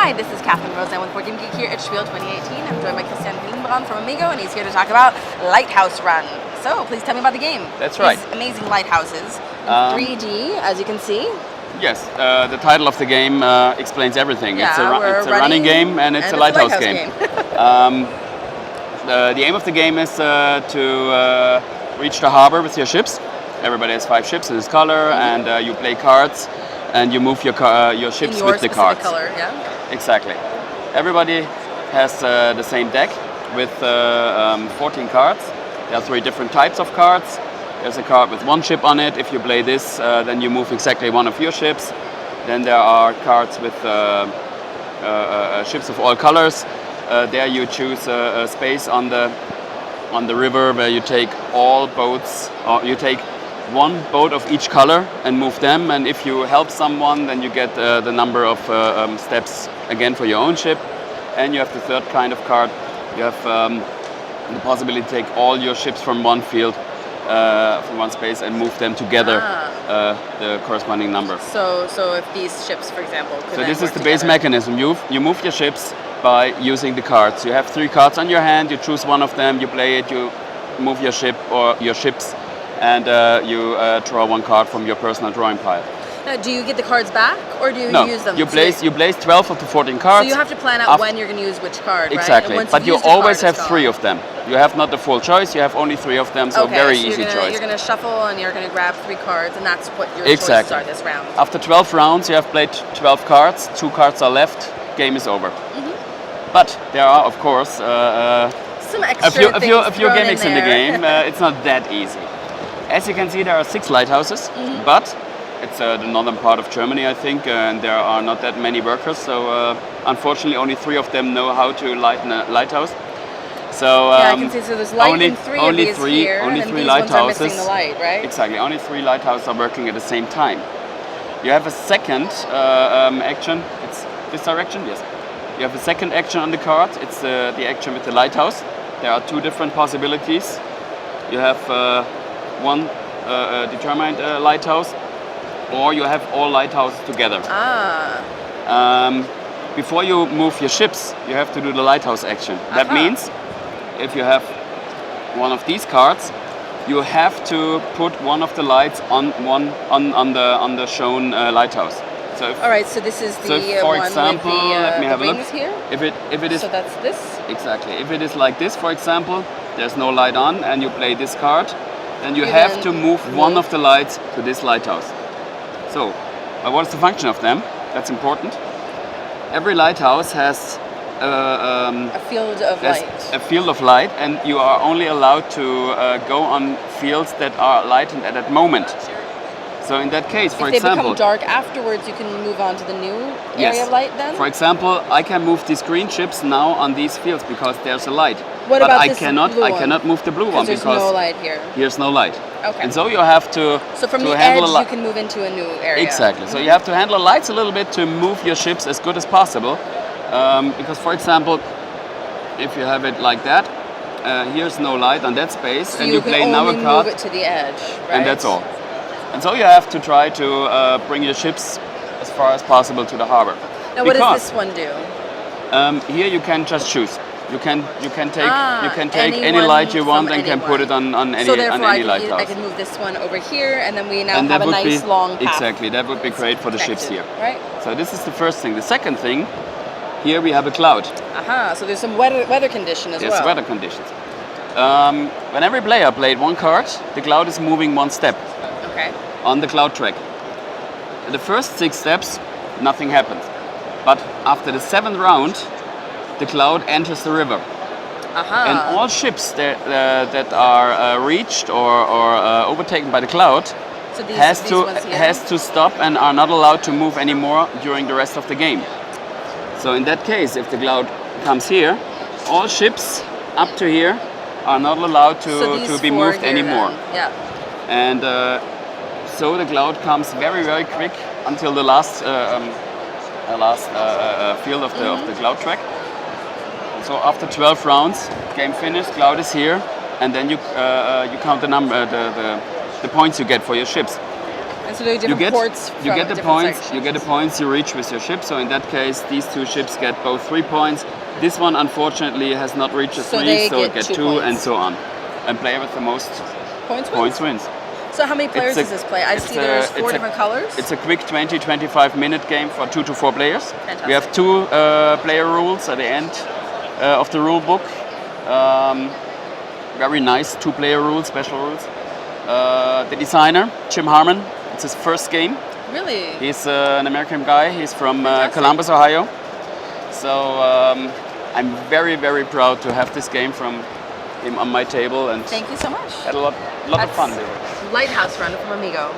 Hi, this is Catherine Roseanne with Board Game Geek here at SPIEL 2018. I'm joined by Christian Hillenbrand from Amigo, and he's here to talk about Lighthouse Run. So, please tell me about the game. That's right. These amazing lighthouses in 3D, as you can see. Yes, the title of the game explains everything. Yeah, it's a running game and it's a lighthouse game. The aim of the game is to reach the harbor with your ships. Everybody has 5 ships in this color, and you play cards, and you move your ships with the cards. Color, yeah. Exactly. Everybody has the same deck with 14 cards. There are 3 different types of cards. There's a card with 1 ship on it. If you play this, then you move exactly 1 of your ships. Then there are cards with ships of all colors. There you choose a space on the river where you take all boats, or you take 1 boat of each color and move them. And if you help someone, then you get the number of steps again for your own ship. And you have the 3rd kind of card. You have the possibility to take all your ships from 1 field, from 1 space, and move them together, the corresponding number. So if these ships, for example, so this is the base mechanism. You move your ships by using the cards. You have 3 cards on your hand. You choose 1 of them. You play it. You move your ship or your ships, and you draw 1 card from your personal drawing pile. Now, do you get the cards back, or do you use them? You place 12 of the 14 cards. So you have to plan out when you're going to use which card, exactly. Right? But you always have 3 of them. You have not the full choice. You have only 3 of them, so okay, very so easy choice. You're going to shuffle and you're going to grab 3 cards, and that's what your choices are this round. After 12 rounds, you have played 12 cards. 2 cards are left. Game is over. But there are, of course, some extra a few gimmicks in the game. It's not that easy. As you can see, there are 6 lighthouses, but it's the northern part of Germany, I think, and there are not that many workers. So unfortunately, only 3 of them know how to lighten a lighthouse. So yeah, I can see. So there's light in 3 of these here, only and 3 these lighthouses. ones are missing the light, right? Exactly. Only 3 lighthouses are working at the same time. You have a second action. It's this direction, yes. You have a second action on the card. It's the action with the lighthouse. There are 2 different possibilities. You have 1 determined lighthouse, or you have all lighthouses together. Before you move your ships, you have to do the lighthouse action. That means if you have 1 of these cards, you have to put 1 of the lights on the shown lighthouse. So all right, so this is the for one example, with the, let me have a look. Here? If it is so that's this? Exactly. If it is like this, for example, there's no light on, and you play this card, then you have to move 1 of the lights to this lighthouse. So, what's the function of them? That's important. Every lighthouse has a field of light. A field of light, and you are only allowed to go on fields that are lightened at that moment. So in that case, for example, if they become dark afterwards, you can move on to the new area of light then? For example, I can move these green ships now on these fields because there's a light. What but about I this cannot blue one? I cannot move the blue one because because there's no light here. Here's no light. Okay. And so you have to So from to the handle edge you can move into a new area. Exactly. So you have to handle lights a little bit to move your ships as good as possible. Because for example, if you have it like that, here's no light on that space, so and you play now a card, move it to the edge, right? and that's all. And so you have to try to bring your ships as far as possible to the harbor. Now, what does this one do? Here you can just choose. You can take any light you want and can put it on any lighthouse. I can move this one over here, and then we now have a nice long path. Exactly, that would be great for the ships here. Right. So this is the first thing. The second thing, here we have a cloud. So there's some weather condition as well. Yes, weather conditions. When every player played 1 card, the cloud is moving 1 step. Okay. On the cloud track. In the first 6 steps, nothing happens. But after the 7th round, the cloud enters the river. And all ships that are reached or overtaken by the cloud has to stop and are not allowed to move anymore during the rest of the game. So in that case, if the cloud comes here, all ships up to here are not allowed to be moved anymore. Yeah. And so the cloud comes very, very quick until the last field of the cloud track. So after 12 rounds, game finished, cloud is here, and then you count the points you get for your ships. And so there are different ports from you get the different points. sections. You get the points you reach with your ship. So in that case, these two ships get both 3 points. This one unfortunately has not reached a So 3, they so it get gets 2 2 and points. so on. And player with the most Points wins. So how many players It's a- does this play? I it's see a- there's it's 4 a- different colors. It's a quick 20-25 minute game for 2 to 4 players. Fantastic. We have 2 player rules at the end of the rule book. Very nice 2 player rules, special rules. The designer, Jim Harmon, it's his first game. Really? He's an American guy. He's from Fantastic. Columbus, Ohio. So I'm very, very proud to have this game from him on my table, and Thank you so much. had a lot of fun there. Lighthouse Run from Amigo.